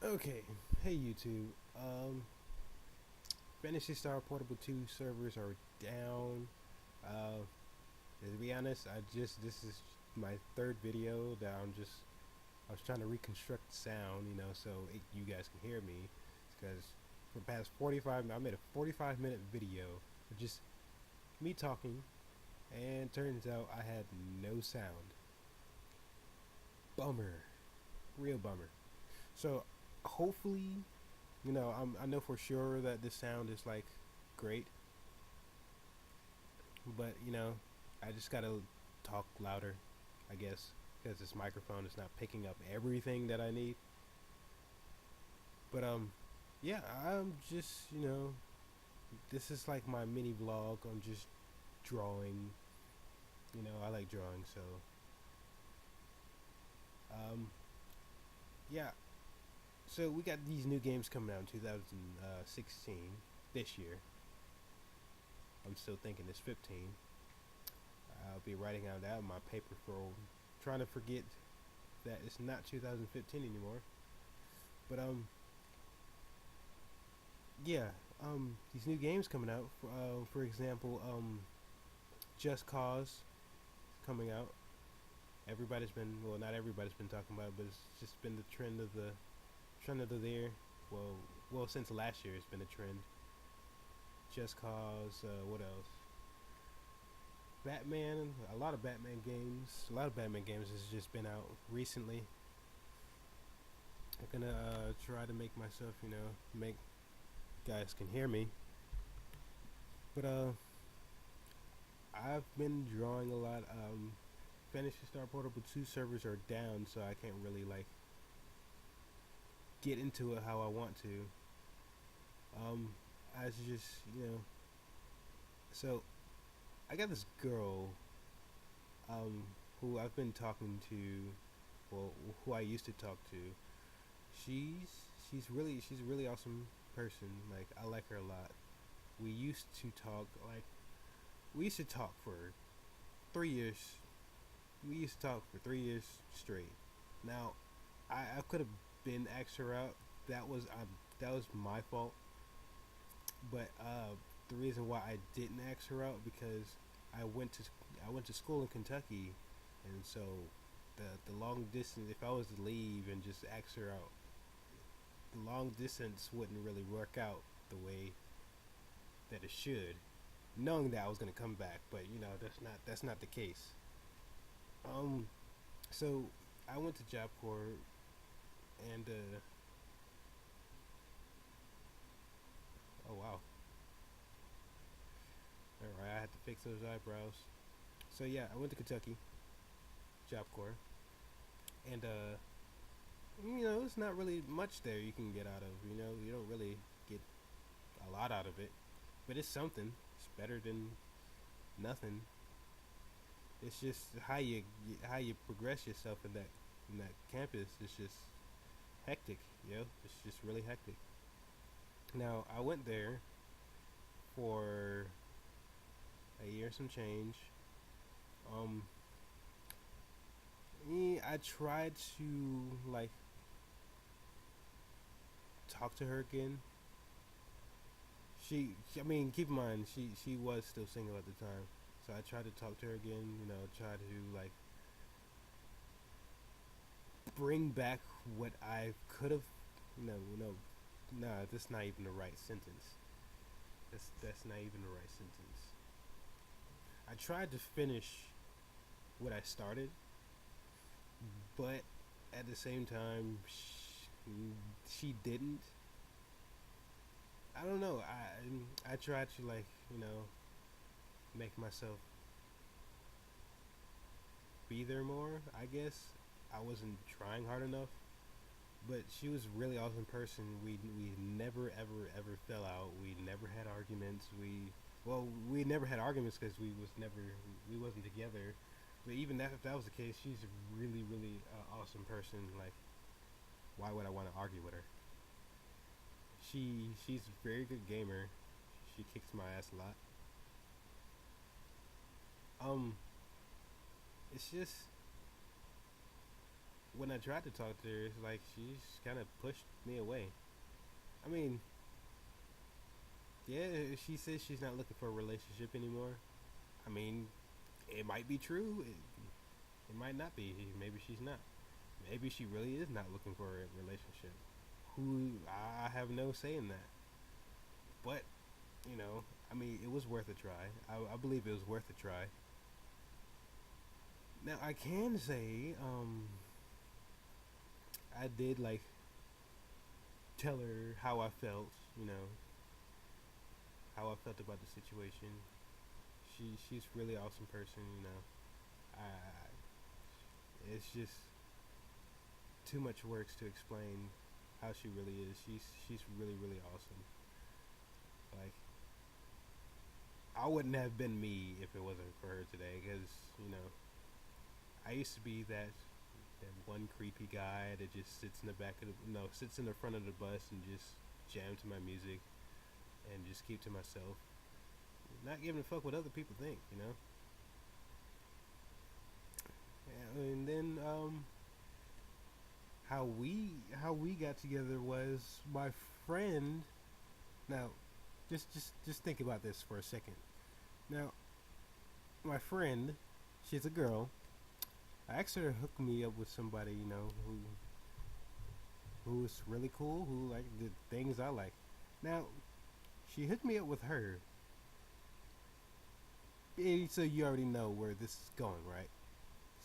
Okay, hey YouTube. Fantasy Star Portable 2 servers are down. Uh, to be honest, this is my third video that I was trying to reconstruct the sound, so you guys can hear me. Because for the past 45, I made a 45-minute video of just me talking, and turns out I had no sound. Bummer, real bummer. So hopefully, I know for sure that this sound is like great, but I just gotta talk louder, I guess, because this microphone is not picking up everything that I need. But yeah, I'm just this is like my mini vlog. I'm just drawing. I like drawing, so um, yeah. So we got these new games coming out in 2016 this year. I'm still thinking it's 15. I'll be writing out that in my paper for trying to forget that it's not 2015 anymore. But yeah, these new games coming out. For example, Just Cause coming out. Everybody's been, well, not everybody's been talking about it, but it's just been the trend of the year. Well, since last year, it's been a trend. Just Cause. What else? Batman. A lot of Batman games. A lot of Batman games has just been out recently. I'm gonna try to make myself, make guys can hear me. But I've been drawing a lot. Fantasy Star Portable 2 servers are down, so I can't really like get into it how I want to. I just so I got this girl who I've been talking to, well, who I used to talk to. She's a really awesome person. Like, I like her a lot. We used to talk like we used to talk for 3 years. We used to talk for 3 years straight. Now, I could have been asked her out. That was my fault. But the reason why I didn't ask her out because I went to I went to school in Kentucky, and so the long distance. If I was to leave and just ask her out, the long distance wouldn't really work out the way that it should. Knowing that I was gonna come back, but that's not the case. Um, so I went to Job Corps, and oh wow, all right, I had to fix those eyebrows. So yeah, I went to Kentucky, Job Corps, and it's not really much there you can get out of. You don't really get a lot out of it, but it's something. It's better than nothing. It's just how you progress yourself in that campus. It's just hectic, It's just really hectic. Now I went there for a year and some change. Um, I tried to like talk to her again. I mean, keep in mind, she was still single at the time, so I tried to talk to her again. Try to like bring back what I could have. Nah, that's not even the right sentence. That's not even the right sentence. I tried to finish what I started, but at the same time, she didn't. I don't know. I tried to like make myself be there more. I guess I wasn't trying hard enough, but she was a really awesome person. We never ever fell out. We never had arguments. We never had arguments because we wasn't together. But even if that was the case, she's a really awesome person. Like, why would I want to argue with her? She's a very good gamer. She kicks my ass a lot. Um, it's just when I tried to talk to her, it's like she's kind of pushed me away. I mean, yeah, she says she's not looking for a relationship anymore. I mean, it might be true. It might not be. Maybe she's not. Maybe she really is not looking for a relationship. Who I have no say in that. But I mean, it was worth a try. I believe it was worth a try. Now I can say, I did like tell her how I felt. How I felt about the situation. She's really awesome person. I it's just too much works to explain how she really is. She's really awesome. Like, I wouldn't have been me if it wasn't for her today. Because I used to be that one creepy guy that just sits in the back of the no sits in the front of the bus and just jam to my music and just keep to myself, not giving a fuck what other people think. And then how we got together was my friend. Now, just think about this for a second. Now, my friend, she's a girl. I asked her to hook me up with somebody, who's really cool, who like the things I like. Now, she hooked me up with her. So you already know where this is going, right?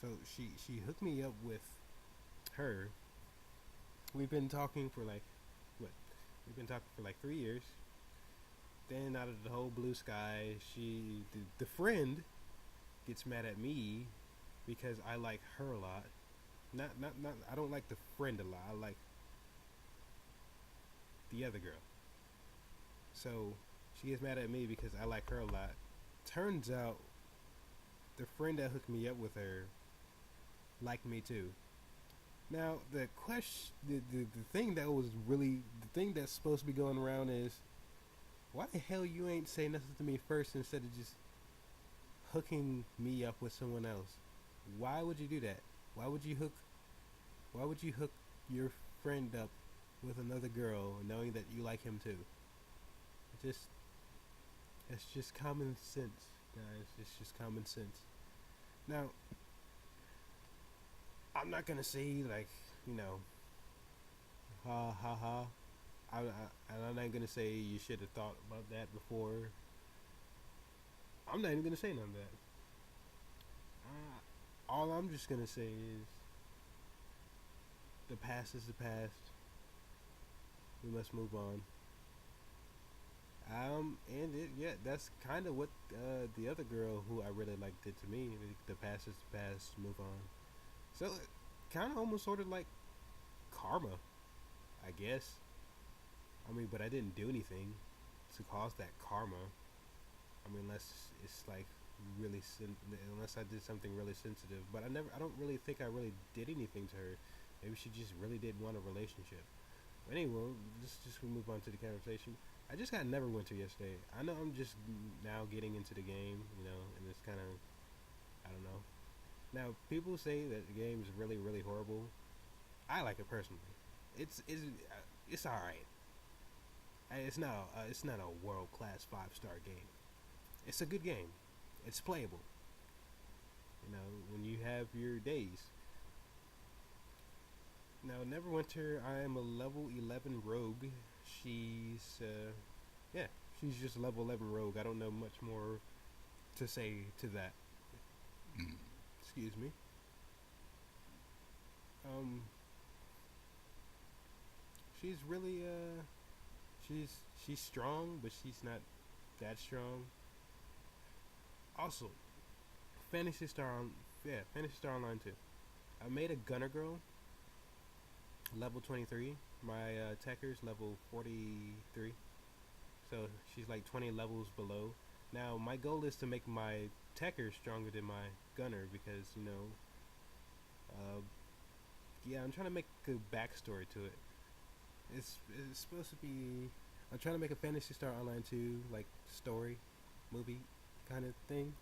So she hooked me up with her. We've been talking for like what? We've been talking for like 3 years. Then out of the whole blue sky, the friend gets mad at me because I like her a lot. Not. I don't like the friend a lot. I like the other girl. So she gets mad at me because I like her a lot. Turns out the friend that hooked me up with her liked me too. Now the question, the thing that was really the thing that's supposed to be going around is, why the hell you ain't say nothing to me first instead of just hooking me up with someone else? Why would you do that? Why would you hook? Why would you hook your friend up with another girl knowing that you like him too? Just it's just common sense, guys. It's just common sense. Now, I'm not gonna say like ha ha ha. I'm not gonna say you should have thought about that before. I'm not even gonna say none of that. All I'm just gonna say is the past is the past. We must move on. And yeah, that's kind of what the other girl who I really liked did to me. The past is the past. Move on. So, kind of almost sort of like karma, I guess. I mean, but I didn't do anything to cause that karma. I mean, unless it's like unless I did something really sensitive. But I don't really think I really did anything to her. Maybe she just really did want a relationship. But anyway, just move on to the conversation. I just got Neverwinter yesterday. I know I'm just now getting into the game, and it's kind of, I don't know. Now, people say that the game is really horrible. I like it personally. It's all right. It's not a world class 5-star game. It's a good game. It's playable. When you have your days. Now, Neverwinter, I am a level 11 rogue. She's, yeah, she's just a level 11 rogue. I don't know much more to say to that. Excuse me. She's really, she's strong, but she's not that strong. Also, Fantasy Star Fantasy Star Online 2. I made a Gunner Girl, level 23. My Techers level 43. So she's like 20 levels below. Now my goal is to make my Techer stronger than my Gunner because yeah, I'm trying to make a backstory to it. It's supposed to be. I'm trying to make a Fantasy Star Online 2 like story, movie kind of thing,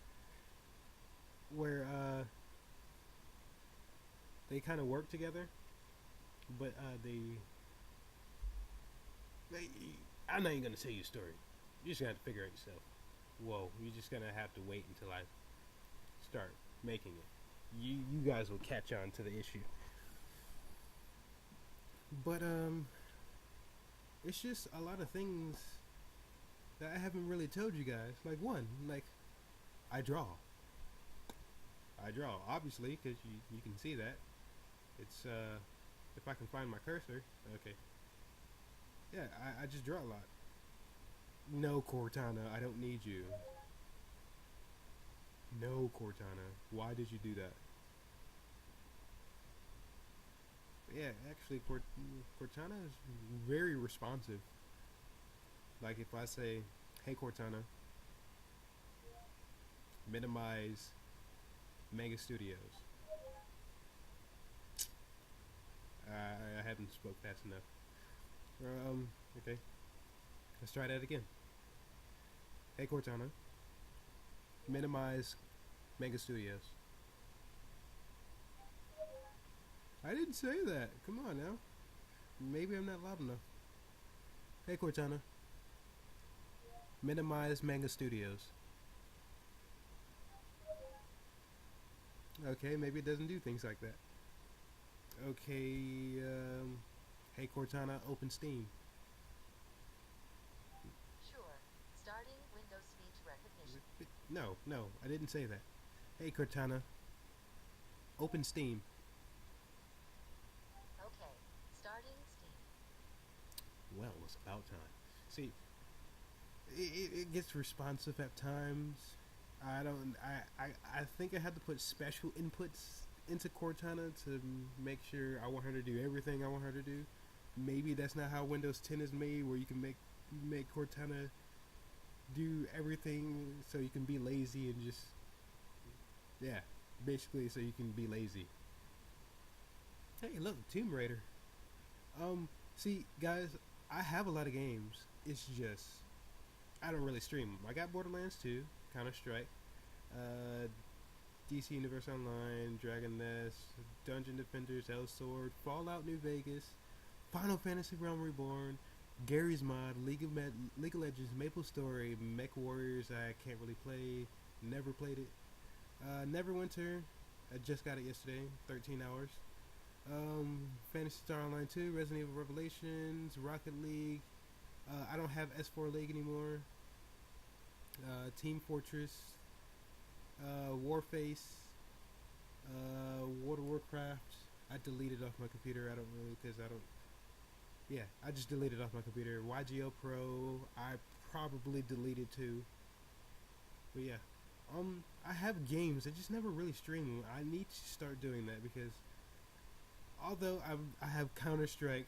where They kind of work together, but they I'm not even gonna tell you a story. You just gotta figure it yourself. Whoa, you're just gonna have to wait until I start making it. You guys will catch on to the issue. But it's just a lot of things that I haven't really told you guys. Like one, like I draw. I draw, obviously, because you can see that. It's if I can find my cursor, okay. Yeah, I just draw a lot. No, Cortana, I don't need you. No, Cortana, why did you do that? Yeah, actually, Cortana is very responsive. Like if I say, "Hey, Cortana, minimize Mega Studios," I haven't spoke fast enough. Okay, let's try that again. Hey, Cortana, minimize Mega Studios. I didn't say that. Come on now. Maybe I'm not loud enough. Hey, Cortana, minimize Manga Studios. Okay, maybe it doesn't do things like that. Okay, hey Cortana, open Steam. Sure. Starting Windows speech recognition. No, no, I didn't say that. Hey Cortana, open Steam. Okay. Starting Steam. Well, it's about time. See, it gets responsive at times. I don't. I think I had to put special inputs into Cortana to make sure I want her to do everything I want her to do. Maybe that's not how Windows 10 is made, where you can make Cortana do everything, so you can be lazy and just yeah, basically so you can be lazy. Hey, look, Tomb Raider. See, guys, I have a lot of games. It's just I don't really stream them. I got Borderlands 2, Counter Strike, uh, DC Universe Online, Dragon Nest, Dungeon Defenders, El Sword, Fallout New Vegas, Final Fantasy Realm Reborn, Gary's Mod, League of Legends, Maple Story, Mech Warriors. I can't really play. Never played it. Neverwinter. I just got it yesterday. 13 hours. Fantasy Star Online 2, Resident Evil Revelations, Rocket League. I don't have S4 League anymore. Team Fortress, Warface, World of Warcraft. I deleted off my computer. I don't really because I don't. Yeah, I just deleted off my computer. YGO Pro. I probably deleted too. But yeah, I have games. I just never really stream them. I need to start doing that because although I have Counter Strike,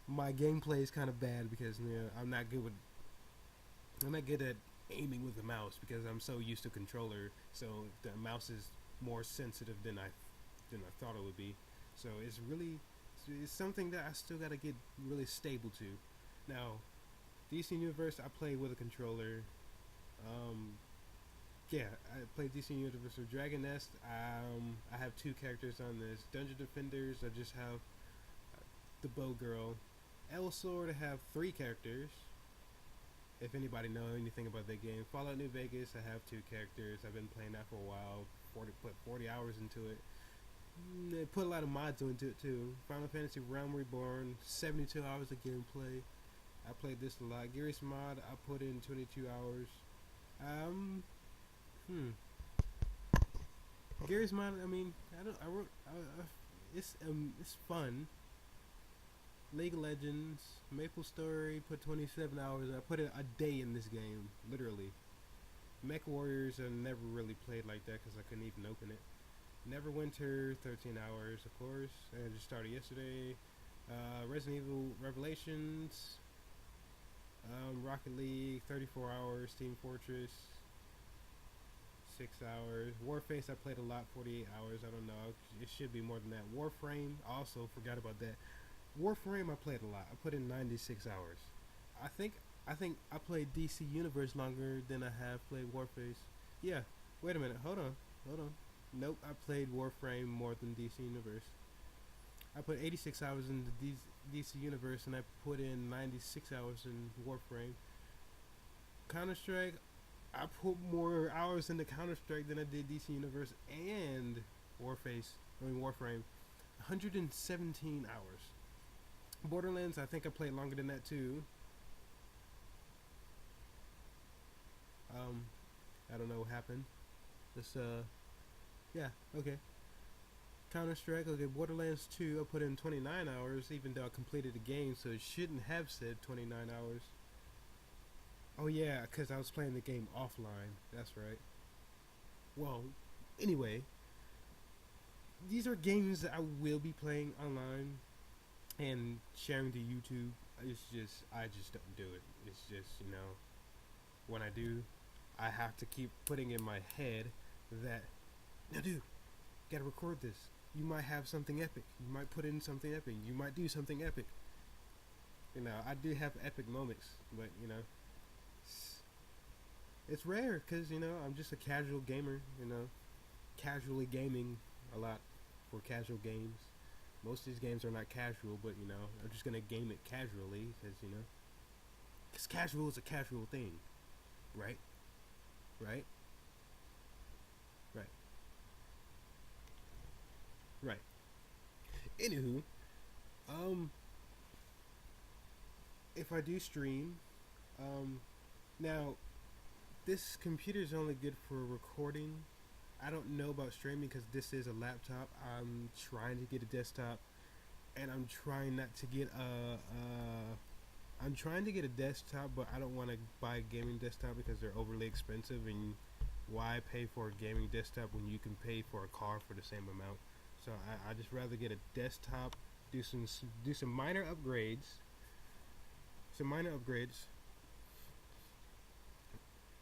my gameplay is kind of bad because I'm not good at aiming with the mouse because I'm so used to controller. So the mouse is more sensitive than I thought it would be. So it's something that I still gotta get really stable to. Now, DC Universe I play with a controller. Um, yeah, I play DC Universe with Dragon Nest. I have two characters on this. Dungeon Defenders I just have the Bow Girl. El Sword I have three characters. If anybody know anything about that game, Fallout New Vegas, I have two characters. I've been playing that for a while. Put 40 hours into it. They put a lot of mods into it too. Final Fantasy Realm Reborn, 72 hours of gameplay. I played this a lot. Gears Mod, I put in 22 hours. Hmm. Gears Mod, I mean, I don't. I wrote. It's fun. League of Legends, Maple Story, put 27 hours. I put a day in this game, literally. Mech Warriors, I never really played like that because I couldn't even open it. Neverwinter, 13 hours, of course. I just started yesterday. Resident Evil Revelations, Rocket League, 34 hours. Team Fortress, 6 hours. Warface, I played a lot, 48 hours. I don't know. It should be more than that. Warframe, also forgot about that. Warframe, I played a lot. I put in 96 hours. I think I played DC Universe longer than I have played Warface. Yeah. Wait a minute. Hold on. Nope, I played Warframe more than DC Universe. I put 86 hours in the DC Universe, and I put in 96 hours in Warframe. Counter Strike, I put more hours into Counter Strike than I did DC Universe and Warframe. 117 hours. Borderlands, I think I played longer than that too. Um, I don't know what happened. This yeah, okay. Counter Strike, okay. Borderlands 2, I put in 29 hours, even though I completed the game, so it shouldn't have said 29 hours. Oh yeah, because I was playing the game offline. That's right. Well, anyway, these are games that I will be playing online and sharing to YouTube. I just don't do it. It's just, when I do, I have to keep putting in my head that, now dude, gotta record this. You might have something epic. You might put in something epic. You might do something epic. I do have epic moments, but, it's rare because, I'm just a casual gamer, casually gaming a lot for casual games. Most of these games are not casual, but, I'm just going to game it casually because casual is a casual thing, right? Right? Right. Right. Anywho, um, if I do stream, now this computer is only good for recording. I don't know about streaming because this is a laptop. I'm trying to get a desktop, and I'm trying not to get I'm trying to get a desktop, but I don't want to buy a gaming desktop because they're overly expensive. And why pay for a gaming desktop when you can pay for a car for the same amount? So I just rather get a desktop, do some minor upgrades,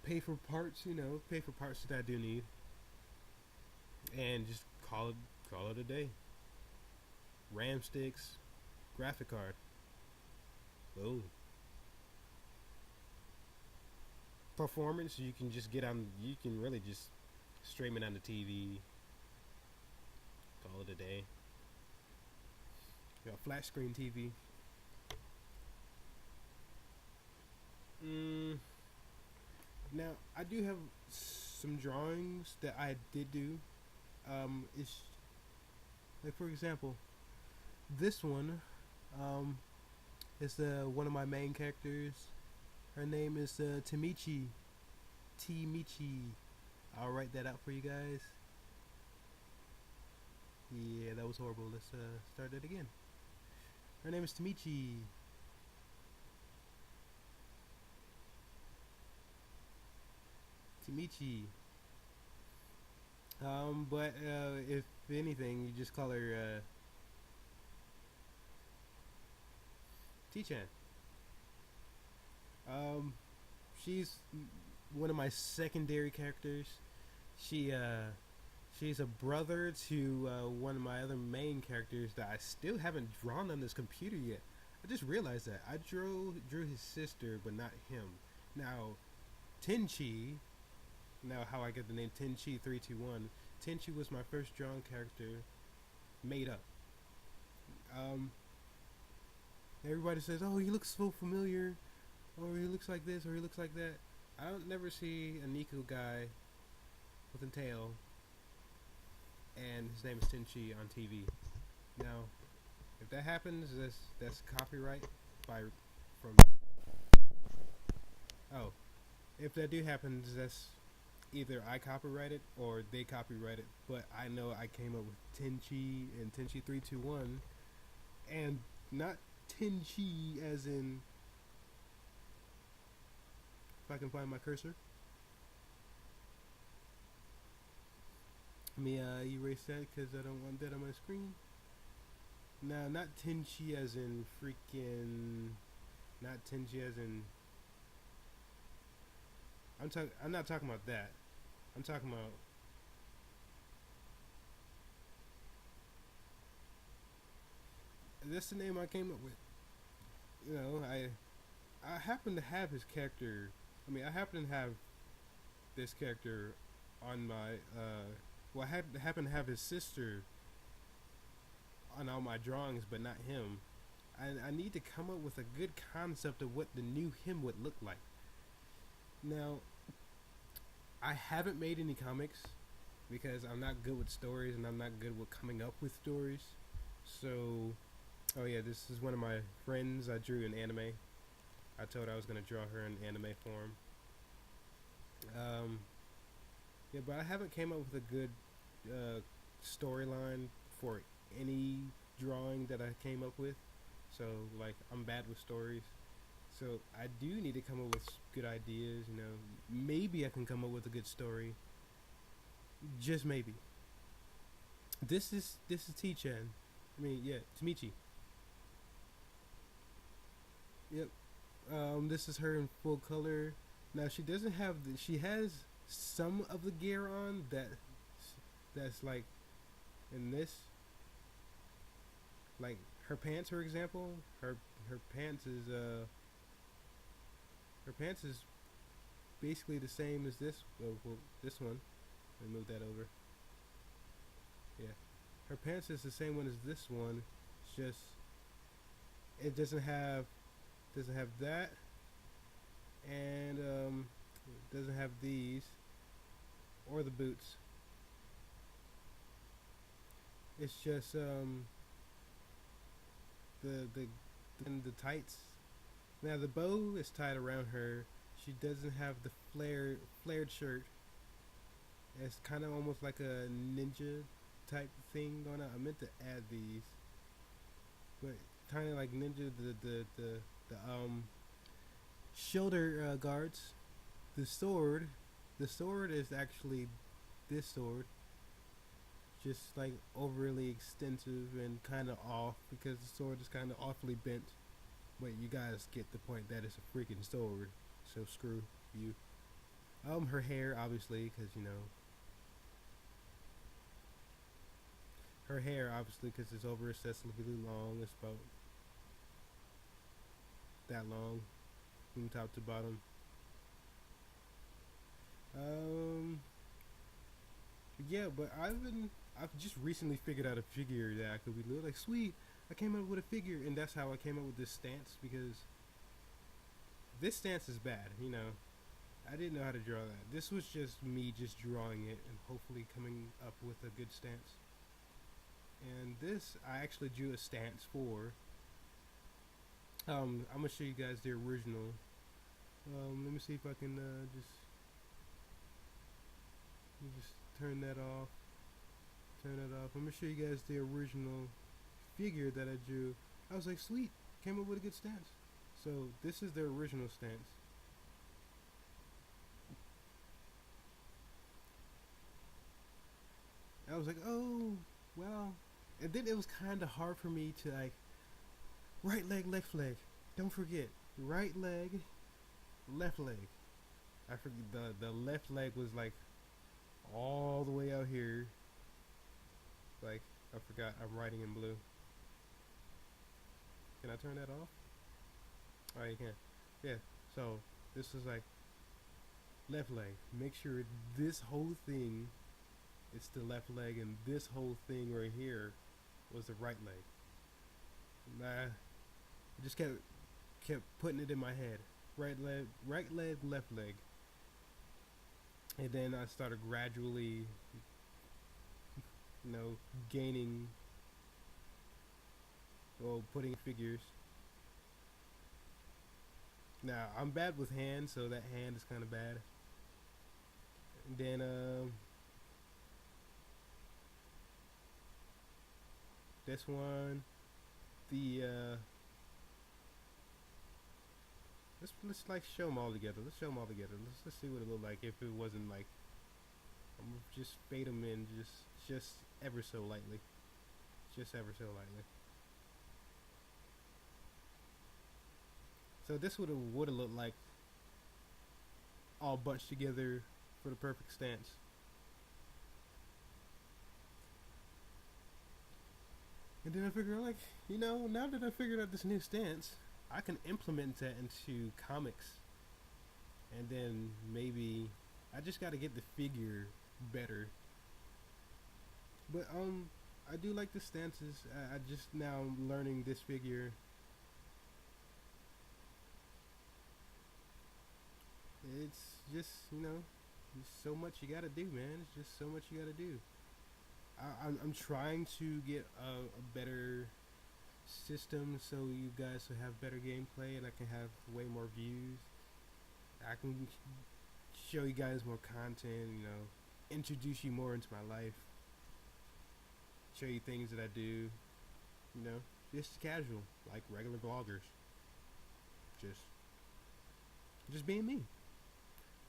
pay for parts, pay for parts that I do need, and just call it a day. RAM sticks, graphic card. Boom. Performance, you can just you can really just stream it on the TV. Call it a day. You got flat screen TV. Now, I do have some drawings that I did do. It's like, for example, this one is one of my main characters. Her name is Timichi. Timichi. I'll write that out for you guys. Yeah, that was horrible. Let's start that again. Her name is Timichi. Timichi. But if anything, you just call her T-chan. She's one of my secondary characters. She's a brother to one of my other main characters that I still haven't drawn on this computer yet. I just realized that I drew his sister, but not him. Now, Tenchee. Now, how I get the name tenchee321. Tenchee was my first drawn character, made up. Everybody says, "Oh, he looks so familiar," or "He looks like this," or "He looks like that." I don't never see a Niku guy with a tail, and his name is Tenchee on TV. Now, if that happens, that's copyright from. Oh, if that do happen, that's either I copyright it or they copyright it. But I know I came up with Tenchee and tenchee321, and not Tenchee as in. If I can find my cursor. Let me erase that because I don't want that on my screen. Now, not Tenchee as in freaking. Not Tenchee as in. I'm not talking about that. I'm talking about. That's the name I came up with. I happen to have his character. I happen to have this character on my Well, I had happened to have his sister on all my drawings, but not him. I need to come up with a good concept of what the new him would look like. Now, I haven't made any comics because I'm not good with stories and I'm not good with coming up with stories. So, oh yeah, this is one of my friends. I drew an anime. I told her I was gonna draw her in anime form. Um, yeah, but I haven't came up with a good storyline for any drawing that I came up with. So like I'm bad with stories. So I do need to come up with good ideas. You know, maybe I can come up with a good story. Just maybe. This is T-Chan. I mean, yeah, Tamichi. Yep. This is her in full color. Now she doesn't have the. She has some of the gear on that's like in this. Like her pants, for example. Her pants is her pants is basically the same as this. Well, this one. Let me move that over. Yeah, her pants is the same one as this one. It's just it doesn't have that, and it doesn't have these or the boots. It's just the and the tights. Now the bow is tied around her. She doesn't have the flared shirt. It's kind of almost like a ninja type thing going on. I meant to add these, but kind of like ninja the shoulder guards. The sword, the sword is actually this sword, just like overly extensive and kind of off because the sword is kind of awfully bent. But you guys get the point that it's a freaking sword, so screw you. Her hair, obviously, because you know, her hair, obviously, because it's over excessively long. It's about that long, from top to bottom. Um, yeah, but I've just recently figured out a figure that I could be like, sweet. I came up with a figure, and that's how I came up with this stance because this stance is bad. You know, I didn't know how to draw that. This was just me just drawing it and hopefully coming up with a good stance. And this I actually drew a stance for. I'm gonna show you guys the original. Let me see if I can just turn that off. Turn it off. I'm gonna show you guys the original figure that I drew. I was like, sweet, came up with a good stance. So this is the original stance. I was like, oh, well. And then it was kind of hard for me to like, right leg, left leg. Don't forget, right leg, left leg. I forget the left leg was like all the way out here. Like, I forgot I'm writing in blue. Can I turn that off? Oh, you can. Yeah, so this is like left leg. Make sure this whole thing is the left leg and this whole thing right here was the right leg. Nah, I just kept putting it in my head. Right leg, left leg. And then I started gradually, you know, gaining, well, putting figures. Now, I'm bad with hands, so that hand is kind of bad. And then, this one, the, let's like show them all together. Let's show them all together. Let's see what it looked like if it wasn't like, I'm gonna just fade them in just ever so lightly. Just ever so lightly. So this would have looked like all bunched together for the perfect stance. And then I figured like, you know, now that I figured out this new stance, I can implement that into comics. And then maybe I just got to get the figure better. But I do like the stances. I just now learning this figure. It's just there's so much you gotta do, man. It's just so much you gotta do. I'm trying to get a better system so you guys will have better gameplay and I can have way more views. I can show you guys more content, introduce you more into my life, show you things that I do, just casual, like regular vloggers. Just just being me.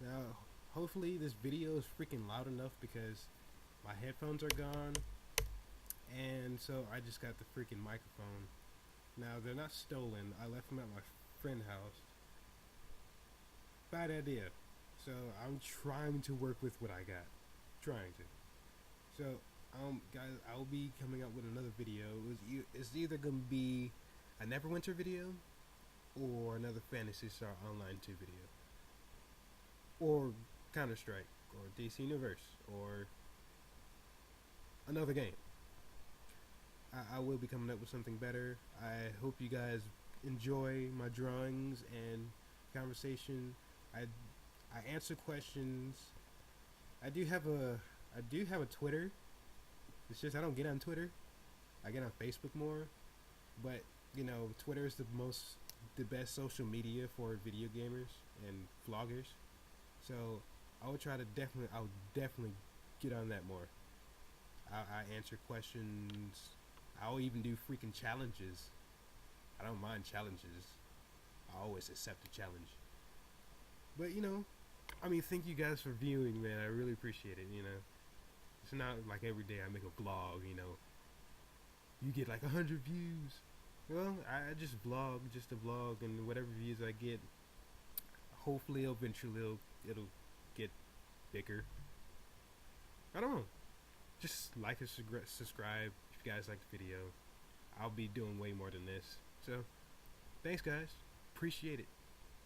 Now, hopefully this video is freaking loud enough because my headphones are gone, and so I just got the freaking microphone. Now they're not stolen. I left them at my friend's house. Bad idea. So I'm trying to work with what I got. Trying to. So guys, I'll be coming up with another video. It's either gonna be a Neverwinter video or another Phantasy Star Online 2 video, or Counter Strike, or DC Universe, or another game. I will be coming up with something better. I hope you guys enjoy my drawings and conversation. I answer questions. I do have a Twitter. It's just I don't get on Twitter. I get on Facebook more. But Twitter is the best social media for video gamers and vloggers. So I'll definitely get on that more. I answer questions. I'll even do freaking challenges. I don't mind challenges. I always accept a challenge. But thank you guys for viewing, man. I really appreciate it. It's not like every day I make a vlog. You get like 100 views. Well, I just vlog, just a vlog, and whatever views I get, hopefully eventually it'll get bigger. I don't know. Just like and subscribe if you guys like the video. I'll be doing way more than this. So, thanks guys. Appreciate it.